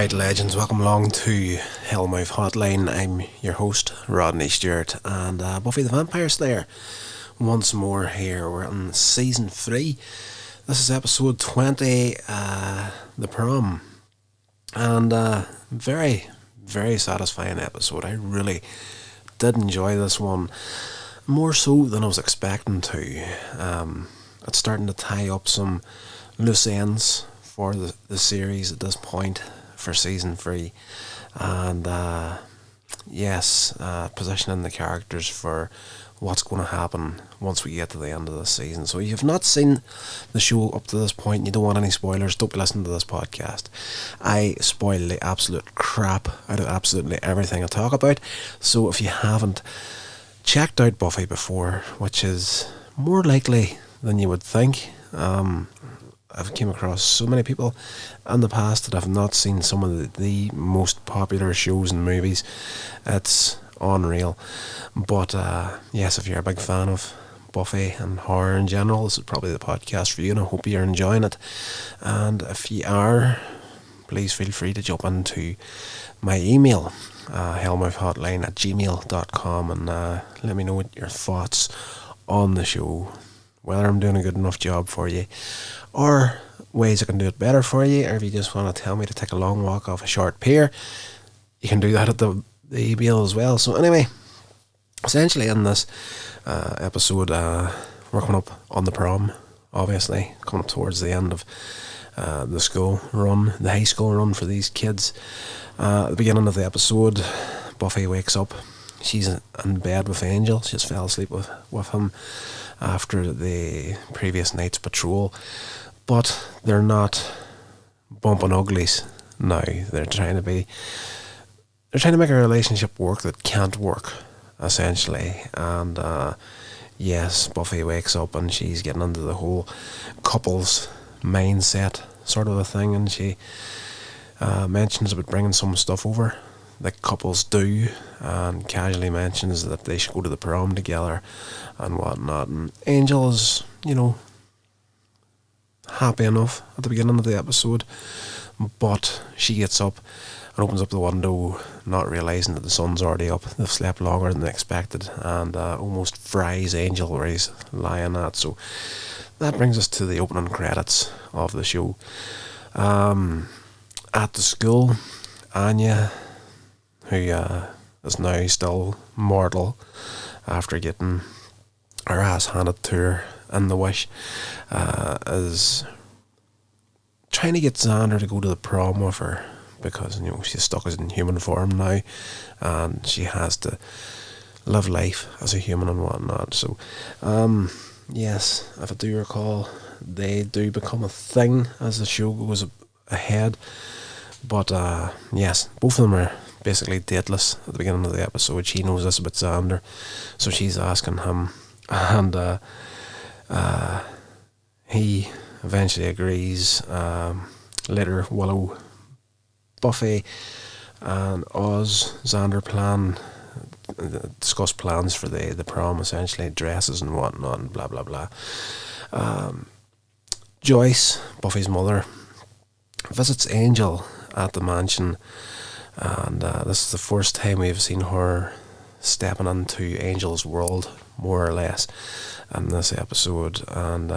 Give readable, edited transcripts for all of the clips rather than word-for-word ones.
Alright, legends, welcome along to Hellmouth Hotline. I'm your host, Rodney Stewart, and Buffy the Vampire Slayer. Once more here, we're on season 3. This is episode 20, the Prom. And very, very satisfying episode. I really did enjoy this one, more so than I was expecting to. It's starting to tie up some loose ends for the series at this point for season 3, and positioning the characters for what's going to happen once we get to the end of the season. So if you've not seen the show up to this point and you don't want any spoilers, don't listen to this podcast. I spoil the absolute crap out of absolutely everything I talk about. So if you haven't checked out Buffy before, which is more likely than you would think, I've came across so many people in the past that have not seen some of the most popular shows and movies. It's unreal. But yes, if you're a big fan of Buffy and horror in general, this is probably the podcast for you, and I hope you're enjoying it. And if you are, please feel free to jump into my email, hellmouthhotline@gmail.com, and let me know what your thoughts on the show, whether I'm doing a good enough job for you, or ways I can do it better for you, or if you just want to tell me to take a long walk off a short pier, you can do that at the email as well. So anyway, essentially in this episode, we're coming up on the prom, obviously, coming up towards the end of the school run, the high school run for these kids. At the beginning of the episode, Buffy wakes up. She's in bed with Angel. She just fell asleep with him after the previous night's patrol. But they're not bumping uglies now. They're trying to make a relationship work that can't work, essentially. And yes, Buffy wakes up and she's getting into the whole couples mindset sort of a thing, and she mentions about bringing some stuff over that couples do, and casually mentions that they should go to the prom together and whatnot. And Angel is, happy enough at the beginning of the episode, but she gets up and opens up the window, not realising that the sun's already up. They've slept longer than they expected, and almost fries Angel where he's lying at. So that brings us to the opening credits of the show. At the school, Anya, who is now still mortal after getting her ass handed to her in the Wish, is trying to get Xander to go to the prom with her, because she's stuck in human form now and she has to live life as a human and whatnot. So yes, if I do recall, they do become a thing as the show goes ahead. But yes, both of them are basically dateless at the beginning of the episode. She knows this about Xander, so she's asking him, and he eventually agrees. Later, Willow, Buffy, and Oz, Xander discuss plans for the prom, essentially dresses and whatnot, and blah blah blah. Joyce, Buffy's mother, visits Angel at the mansion, and this is the first time we've seen her stepping into Angel's world, more or less, in this episode, and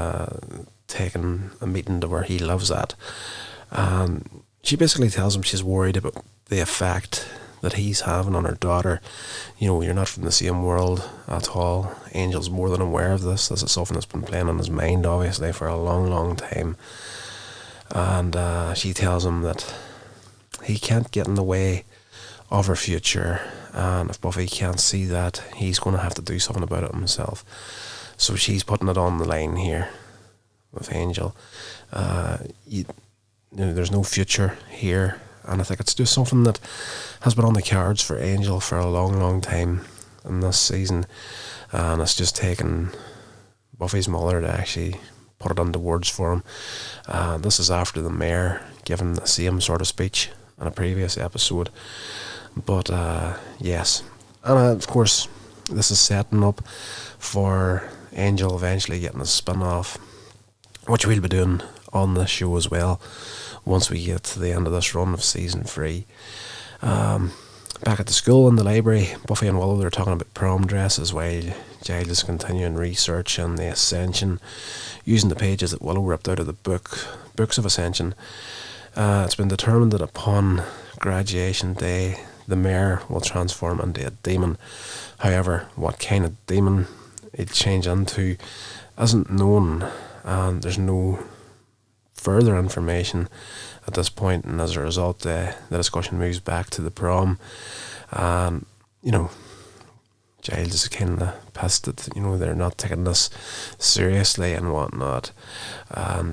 taking a meeting to where he lives at. And she basically tells him she's worried about the effect that he's having on her daughter. You're not from the same world at all. Angel's more than aware of this. This is something that's been playing on his mind, obviously, for a long, long time. And she tells him that he can't get in the way of her future, and if Buffy can't see that, he's going to have to do something about it himself. So she's putting it on the line here with Angel. There's no future here, and I think it's just something that has been on the cards for Angel for a long, long time in this season, and it's just taken Buffy's mother to actually put it into words for him. This is after the mayor giving the same sort of speech in a previous episode. But yes, and of course this is setting up for Angel eventually getting a spin-off, which we'll be doing on this show as well, once we get to the end of this run of season 3. Back at the school in the library, Buffy and Willow, they're talking about prom dresses while Giles is continuing research on the Ascension, using the pages that Willow ripped out of the books of Ascension. It's been determined that upon graduation day, the mayor will transform into a demon. However, what kind of demon it'll change into isn't known, and there's no further information at this point, and as a result, the discussion moves back to the prom. And, Giles is kind of pissed that, they're not taking this seriously and whatnot. And,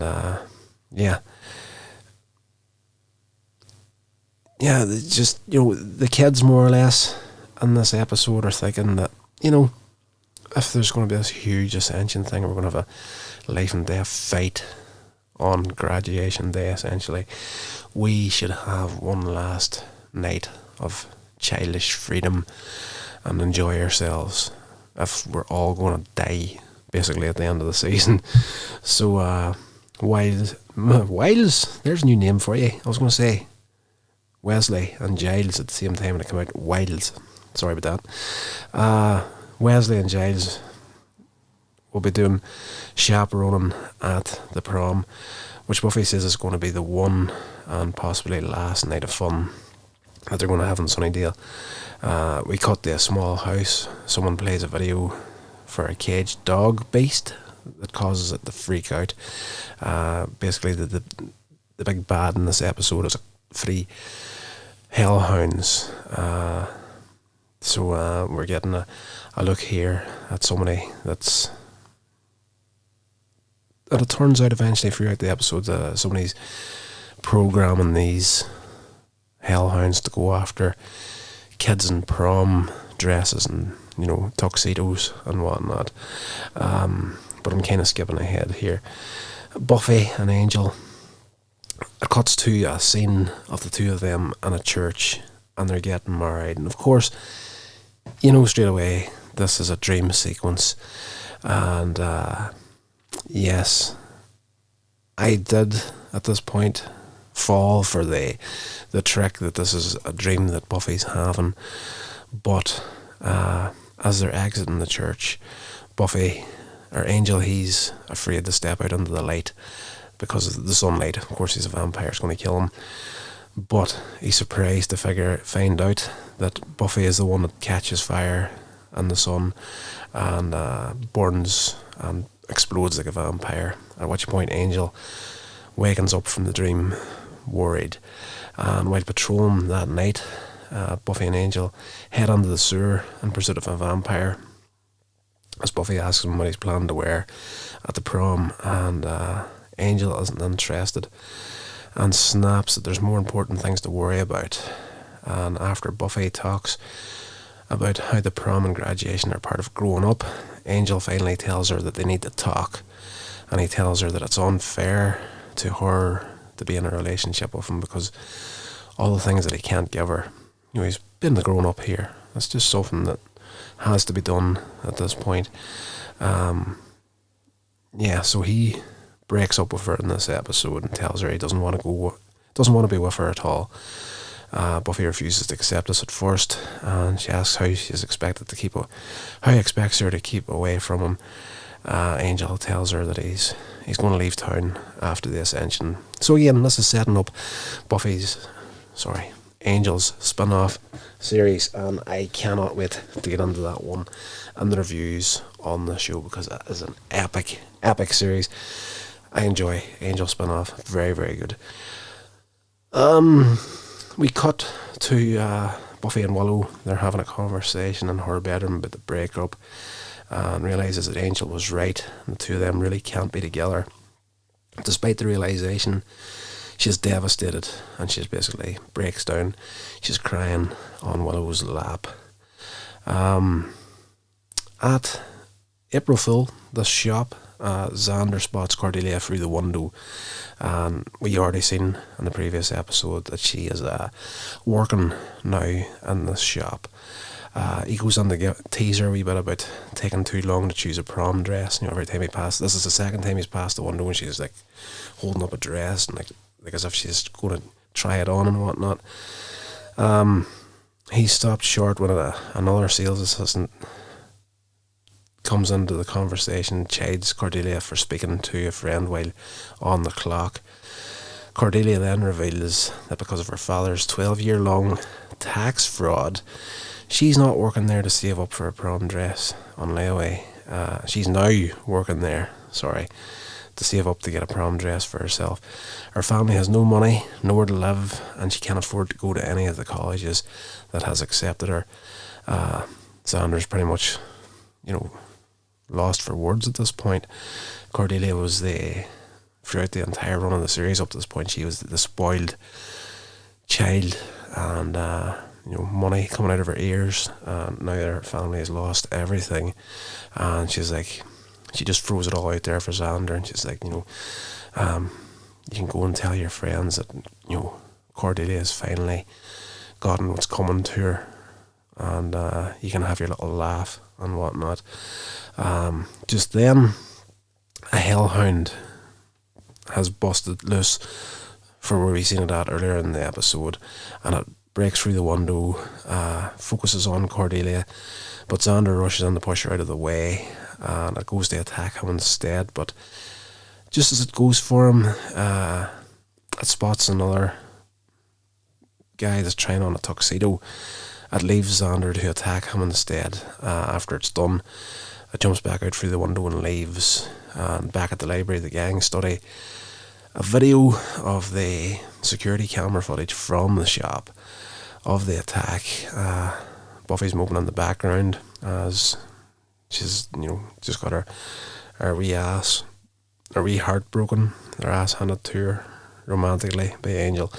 just, the kids more or less in this episode are thinking that, if there's going to be this huge Ascension thing, we're going to have a life and death fight on graduation day, essentially, we should have one last night of childish freedom and enjoy ourselves if we're all going to die, basically, at the end of the season. So, Wiles, there's a new name for you. I was going to say Wesley and Giles at the same time when it came out. Wiles. Sorry about that. Wesley and Giles will be doing chaperoning at the prom, which Buffy says is going to be the one and possibly last night of fun that they're going to have in Sunnydale. We cut to a small house. Someone plays a video for a caged dog beast that causes it to freak out. Basically, the big bad in this episode is 3 hellhounds. So we're getting a look here at somebody that's... And it turns out eventually throughout the episode somebody's programming these hellhounds to go after kids in prom dresses and, tuxedos and whatnot. But I'm kind of skipping ahead here. Buffy and Angel, it cuts to a scene of the two of them in a church, and they're getting married. And of course, straight away, this is a dream sequence. And yes, I did at this point fall for the trick that this is a dream that Buffy's having. But as they're exiting the church, Angel, he's afraid to step out into the light because of the sunlight. Of course, he's a vampire, it's going to kill him. But he's surprised to find out that Buffy is the one that catches fire in the sun and burns and explodes like a vampire. At which point Angel wakens up from the dream worried. And while patrolling that night, Buffy and Angel head onto the sewer in pursuit of a vampire, as Buffy asks him what he's planning to wear at the prom, and Angel isn't interested and snaps that there's more important things to worry about. And after Buffy talks about how the prom and graduation are part of growing up, Angel finally tells her that they need to talk, and he tells her that it's unfair to her to be in a relationship with him because all the things that he can't give her, he's been the grown up here. It's just something that has to be done at this point. So he breaks up with her in this episode and tells her he doesn't want to be with her at all. Buffy refuses to accept this at first, and she asks how he expects her to keep away from him. Angel tells her that he's going to leave town after the Ascension. So again, this is setting up Angel's spin-off series, and I cannot wait to get into that one and the reviews on the show because that is an epic series. I enjoy Angel spin-off, very, very good. We cut to Buffy and Willow. They're having a conversation in her bedroom about the breakup, and realises that Angel was right, and the two of them really can't be together. Despite the realisation, she's devastated, and she basically breaks down. She's crying on Willow's lap. At April Fool, the shop, Xander spots Cordelia through the window, and we already seen in the previous episode that she is working now in this shop. He goes on to tease her a wee bit about taking too long to choose a prom dress. Every time he passes, this is the second time he's passed the window and she's like holding up a dress and like like as if she's going to try it on and whatnot. He stopped short when another sales assistant comes into the conversation, chides Cordelia for speaking to a friend while on the clock. Cordelia then reveals that because of her father's 12-year-long tax fraud, she's not working there to save up for a prom dress on layaway. She's now working there, to save up to get a prom dress for herself. Her family has no money, nowhere to live, and she can't afford to go to any of the colleges that has accepted her. Xander's pretty much, lost for words at this point. Cordelia was throughout the entire run of the series up to this point, she was the spoiled child, and money coming out of her ears. Now that her family has lost everything, and she's like, she just throws it all out there for Xander, and she's like, you can go and tell your friends that Cordelia has finally gotten what's coming to her, and you can have your little laugh and whatnot. Just then, a hellhound has busted loose from where we seen it at earlier in the episode, and it breaks through the window, focuses on Cordelia, but Xander rushes in to push her out of the way, and it goes to attack him instead. But just as it goes for him, it spots another guy that's trying on a tuxedo. It leaves Xander to attack him instead. After it's done, it jumps back out through the window and leaves. And back at the library, the gang study a video of the security camera footage from the shop of the attack. Buffy's moving in the background as she's, just got her wee heart broken, her ass handed to her romantically by Angel.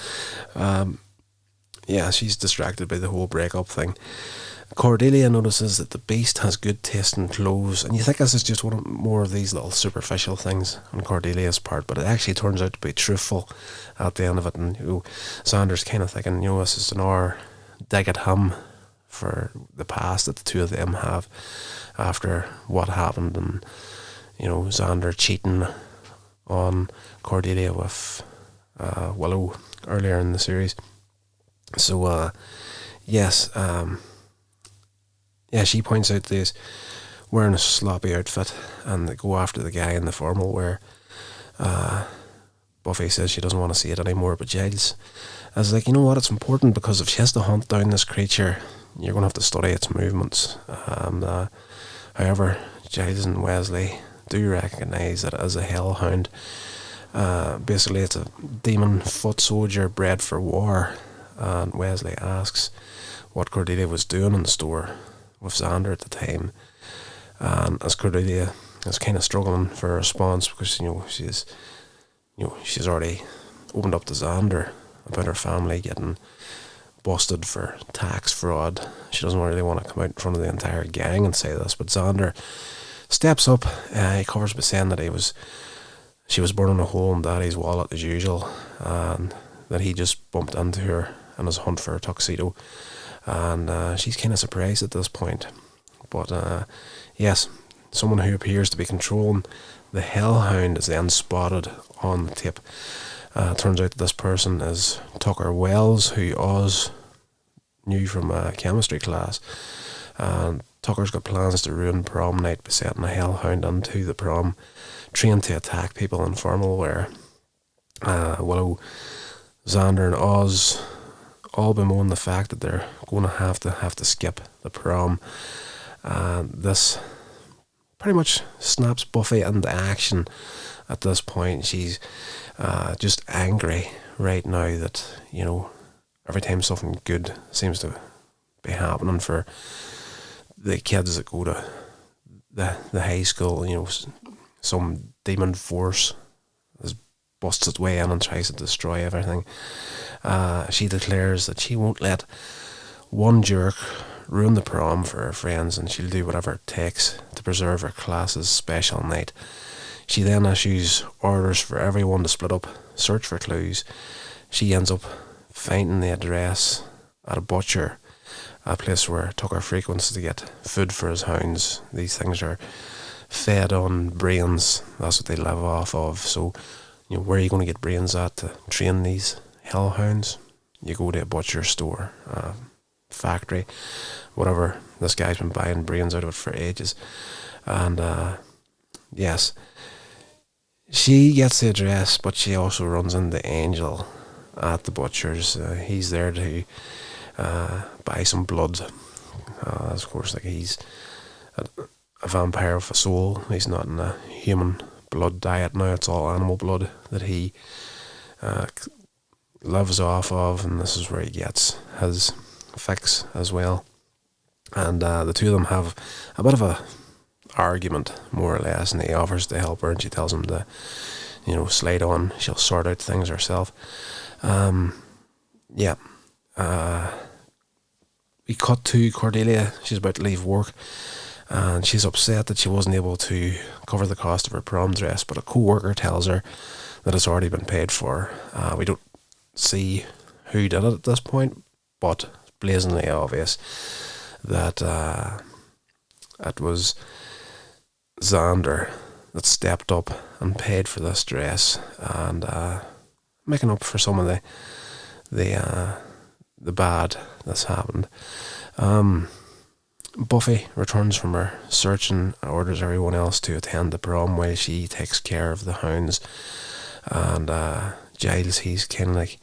She's distracted by the whole breakup thing. Cordelia notices that the Beast has good taste in clothes, and you think this is just more of these little superficial things on Cordelia's part, but it actually turns out to be truthful at the end of it. And Xander's kind of thinking, this is an hour dig at him for the past that the two of them have after what happened, and Xander cheating on Cordelia with Willow earlier in the series. So she points out that he's wearing a sloppy outfit, and they go after the guy in the formal wear. Buffy says she doesn't want to see it anymore, but Giles is like, you know what, it's important, because if she has to hunt down this creature, you're going to have to study its movements. However, Giles and Wesley do recognise that it is a hellhound. Basically, it's a demon foot soldier bred for war, and Wesley asks what Cordelia was doing in the store with Xander at the time, and as Cordelia is kind of struggling for a response, because she's already opened up to Xander about her family getting busted for tax fraud. She doesn't really want to come out in front of the entire gang and say this, but Xander steps up. He covers by saying that she was burning a hole in Daddy's wallet as usual, and that he just bumped into her in his hunt for a tuxedo. And she's kind of surprised at this point. But yes, someone who appears to be controlling the hellhound is then spotted on the tape. Turns out that this person is Tucker Wells, who Oz knew from a chemistry class. And Tucker's got plans to ruin prom night by setting a hellhound into the prom, trained to attack people in formal wear. Willow, Xander and Oz all bemoan the fact that they're going to have to skip the prom. This pretty much snaps Buffy into action at this point. She's just angry right now that, every time something good seems to be happening for the kids that go to the high school, some demon force busts its way in and tries to destroy everything. She declares that she won't let one jerk ruin the prom for her friends, and she'll do whatever it takes to preserve her class's special night. She then issues orders for everyone to split up, search for clues. She ends up finding the address at a butcher, a place where Tucker frequents to get food for his hounds. These things are fed on brains. That's what they live off of. So, where are you going to get brains at to train these hellhounds? You go to a butcher store, factory, whatever. This guy's been buying brains out of it for ages. And yes, she gets the address, but she also runs into Angel at the butcher's. He's there to buy some blood. Of course, like, he's a vampire with a soul. He's not in a human blood diet now. It's all animal blood that he lives off of, and this is where he gets his fix as well. And the two of them have a bit of a argument, more or less, and he offers to help her, and she tells him to, slide on. She'll sort out things herself. We cut to Cordelia. She's about to leave work, and she's upset that she wasn't able to cover the cost of her prom dress, but a co-worker tells her that it's already been paid for. We don't see who did it at this point, but it's blazingly obvious that it was Xander that stepped up and paid for this dress, and making up for some of the bad that's happened. Buffy returns from her search and orders everyone else to attend the prom while she takes care of the hounds. And Giles, he's kind of like,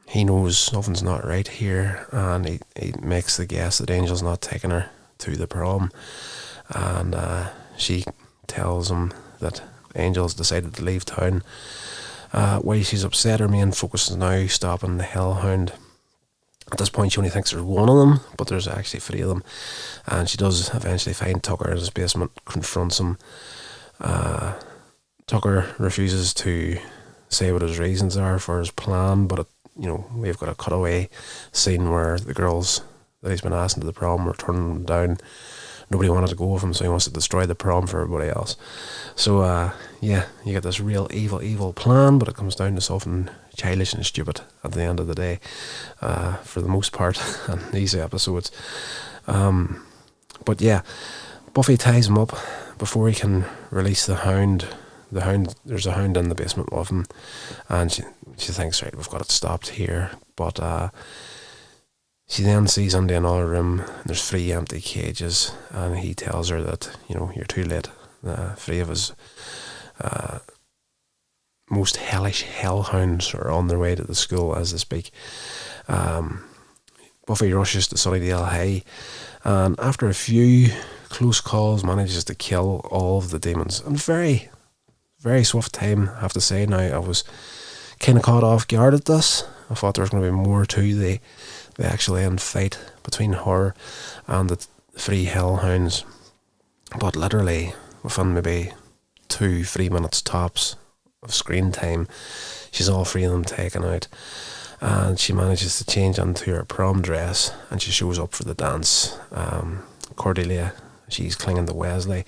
he knows something's not right here, and he makes the guess that Angel's not taking her to the prom. And she tells him that Angel's decided to leave town. While she's upset, her main focus is now stopping the Hellhound. At this point, she only thinks there's one of them, but there's actually 3 of them. And she does eventually find Tucker in his basement, confronts him. Tucker refuses to say what his reasons are for his plan, but we've got a cutaway scene where the girls that he's been asking to the prom are turning him down. Nobody wanted to go with him, so he wants to destroy the prom for everybody else. So, you get this real evil plan, but it comes down to something childish and stupid at the end of the day, for the most part, in these episodes. But yeah, Buffy ties him up before he can release the hound. There's a hound in the basement with him, and she thinks, right, we've got it stopped here, but she then sees into another room, and there's 3 empty cages, and he tells her that, you're too late. 3 of his most hellish hellhounds are on their way to the school as they speak. Buffy rushes to Sunnydale High, and after a few close calls, manages to kill all of the demons. And very, very swift time, I have to say. Now, I was kind of caught off guard at this. I thought there was going to be more to the actual end fight between her and the 3 hellhounds, but literally within maybe 2-3 minutes tops of screen time, she's all 3 of them taken out, and she manages to change into her prom dress, and she shows up for the dance. Cordelia, she's clinging to Wesley,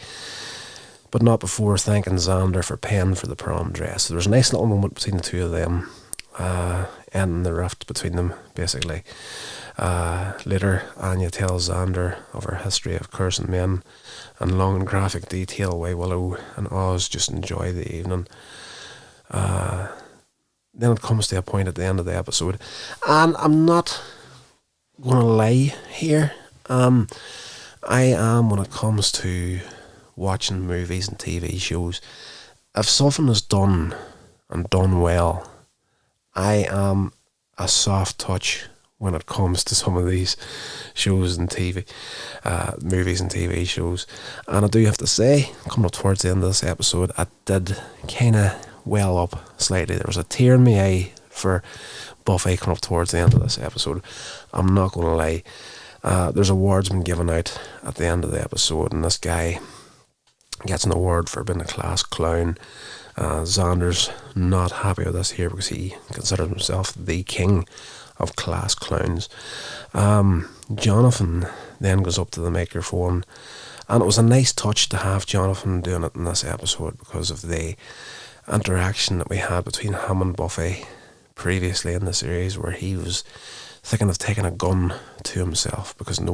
but not before thanking Xander for paying for the prom dress. So there's a nice little moment between the 2 of them, ending the rift between them, basically. Later, Anya tells Xander of her history of cursing men in long and graphic detail, while Willow and Oz just enjoy the evening. Then it comes to a point at the end of the episode, and I'm not going to lie here. I am, when it comes to watching movies and TV shows, if something is done and done well, I am a soft touch when it comes to some of these shows and movies and TV shows. And I do have to say, coming up towards the end of this episode, I did kind of well up slightly. There was a tear in my eye for Buffy coming up towards the end of this episode. I'm not going to lie. There's awards been given out at the end of the episode, and this guy gets an award for being a class clown. Xander's not happy with this here because he considers himself the king of class clowns. Jonathan then goes up to the microphone, and it was a nice touch to have Jonathan doing it in this episode because of the interaction that we had between him and Buffy previously in the series, where he was thinking of taking a gun to himself because he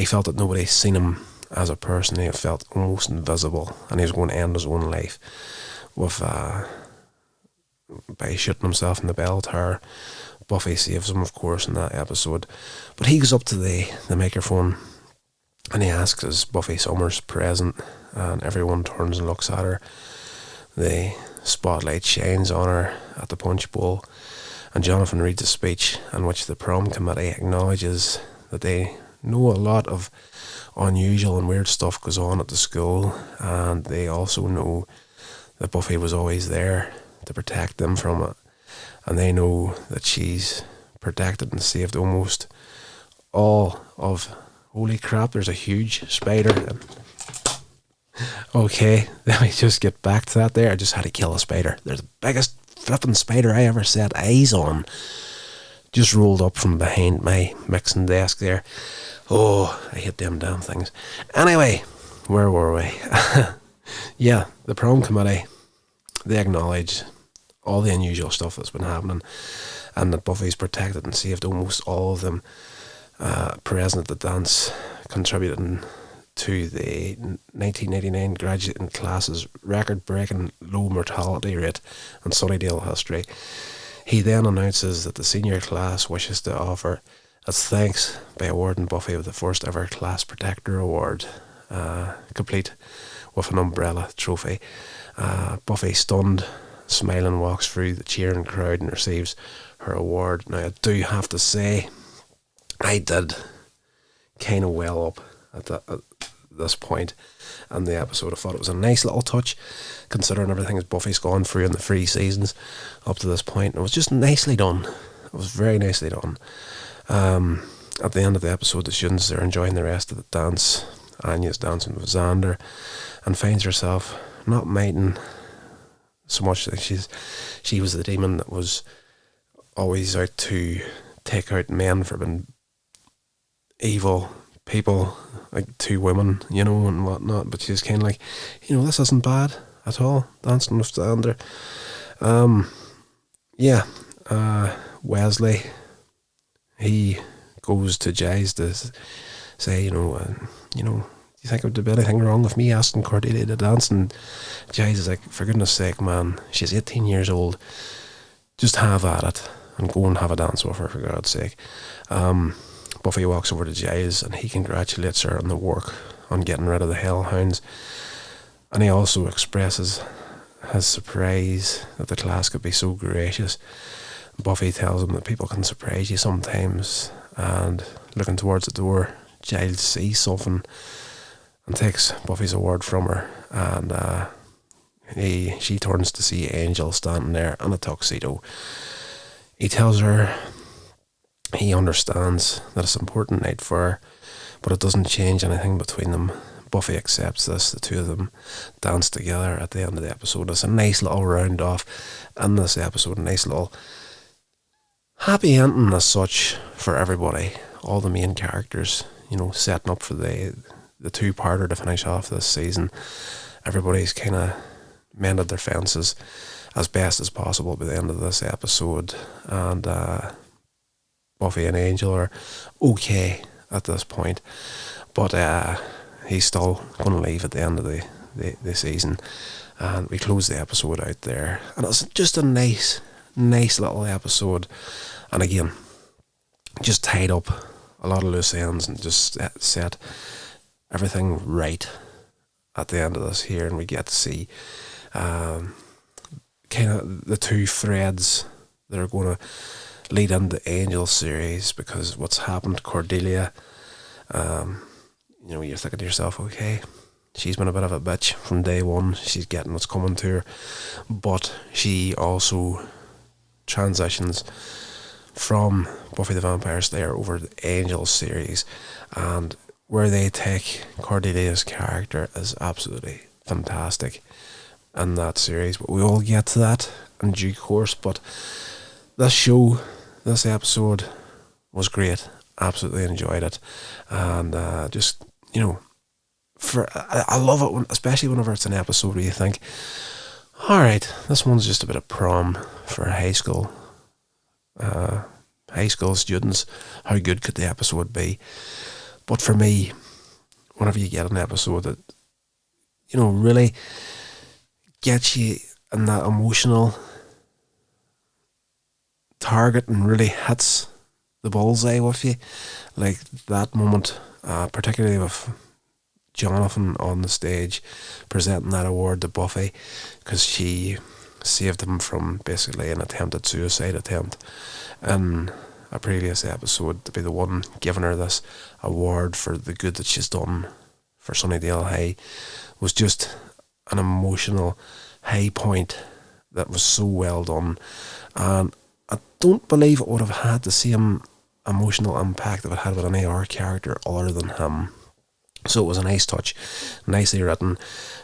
felt that nobody seen him as a person, he felt almost invisible, and he was going to end his own life with by shooting himself in the bell tower. Buffy saves him, of course, in that episode. But he goes up to the microphone and he asks, is Buffy Summers present? And everyone turns and looks at her. The spotlight shines on her at the punch bowl, and Jonathan reads a speech in which the prom committee acknowledges that they know a lot of unusual and weird stuff goes on at the school, and they also know that Buffy was always there to protect them from it. And they know that she's protected and saved almost all of... Holy crap, there's a huge spider. Okay, let me just get back to that there. I just had to kill a spider. There's the biggest flipping spider I ever set eyes on. Just rolled up from behind my mixing desk there. Oh, I hate them damn things. Anyway, where were we? Yeah, the prom committee, they acknowledge all the unusual stuff that's been happening, and that Buffy's protected and saved almost all of them present at the dance, contributing to the 1989 graduating class's record-breaking low mortality rate in Sunnydale history. He then announces that the senior class wishes to offer its thanks by awarding Buffy with the first ever Class Protector Award, complete with an umbrella trophy. Buffy, stunned, smiling, walks through the cheering crowd and receives her award. Now, I do have to say, I did kind of well up at this point in the episode. I thought it was a nice little touch, considering everything Buffy's gone through in the 3 seasons up to this point. It was just nicely done. It was very nicely done. At the end of the episode, the students are enjoying the rest of the dance. Anya's dancing with Xander and finds herself not minding so much that she was the demon that was always out to take out men for being evil people, like 2 women, and whatnot. But she's kind of like, this isn't bad at all, dancing with Xander. Wesley, he goes to Jay's to say, you think there'd be anything wrong with me asking Cordelia to dance? And Jay's is like, for goodness sake, man, she's 18 years old, just have at it and go and have a dance with her, for God's sake. Buffy walks over to Jay's and he congratulates her on the work on getting rid of the Hellhounds, and he also expresses his surprise that the class could be so gracious. Buffy tells him that people can surprise you sometimes, and looking towards the door, Giles sees something and takes Buffy's award from her, and she turns to see Angel standing there in a tuxedo. He tells her he understands that it's an important night for her, but it doesn't change anything between them. Buffy accepts this. The 2 of them dance together at the end of the episode. It's a nice little round off in this episode, a nice little happy ending as such for everybody. All the main characters, setting up for the 2-parter to finish off this season. Everybody's kind of mended their fences as best as possible by the end of this episode, and Buffy and Angel are okay at this point, but he's still going to leave at the end of the season, and we close the episode out there. And it's just a nice little episode, and again, just tied up a lot of loose ends and just set everything right at the end of this here, and we get to see kind of the 2 threads that are going to lead into the Angel series, because what's happened to Cordelia, you're thinking to yourself, okay, she's been a bit of a bitch from day one, she's getting what's coming to her, but she also transitions from Buffy the Vampire Slayer over to the Angel series, and where they take Cordelia's character is absolutely fantastic in that series, but we will get to that in due course. But this episode was great, absolutely enjoyed it, and just, I love it, especially whenever it's an episode where you think, alright, this one's just a bit of prom for high school students. How good could the episode be? But for me, whenever you get an episode that, you know, really gets you in that emotional target and really hits the bullseye with you. Like that moment, particularly with Jonathan on the stage presenting that award to Buffy, because she saved him from basically an attempted suicide attempt in a previous episode, to be the one giving her this award for the good that she's done for Sunnydale High, was just an emotional high point that was so well done. And I don't believe it would have had the same emotional impact if it had with any other character other than him. So it was a nice touch, nicely written,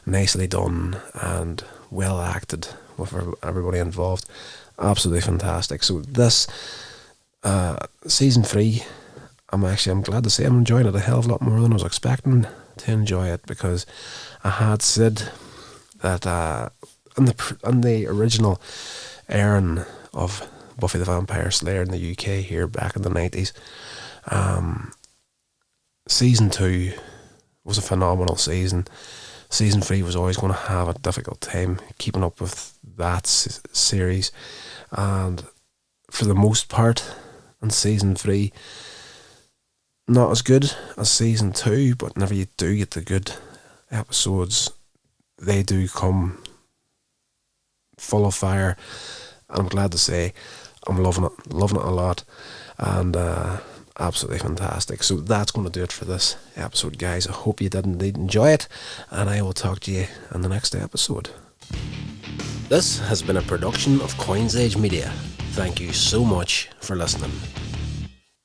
nicely done, and well acted with everybody involved. Absolutely fantastic. So this season 3, I'm glad to say I'm enjoying it a hell of a lot more than I was expecting to enjoy it, because I had said that in the original airing of Buffy the Vampire Slayer in the UK here back in the 90s, season 2 was a phenomenal season. Season 3 was always going to have a difficult time keeping up with that series, and for the most part in season 3, not as good as season 2, but whenever you do get the good episodes, they do come full of fire. And I'm glad to say I'm loving it a lot, and absolutely fantastic. So that's going to do it for this episode, guys. I hope you did indeed enjoy it, and I will talk to you in the next episode. This has been a production of Coins Age Media. Thank you so much for listening.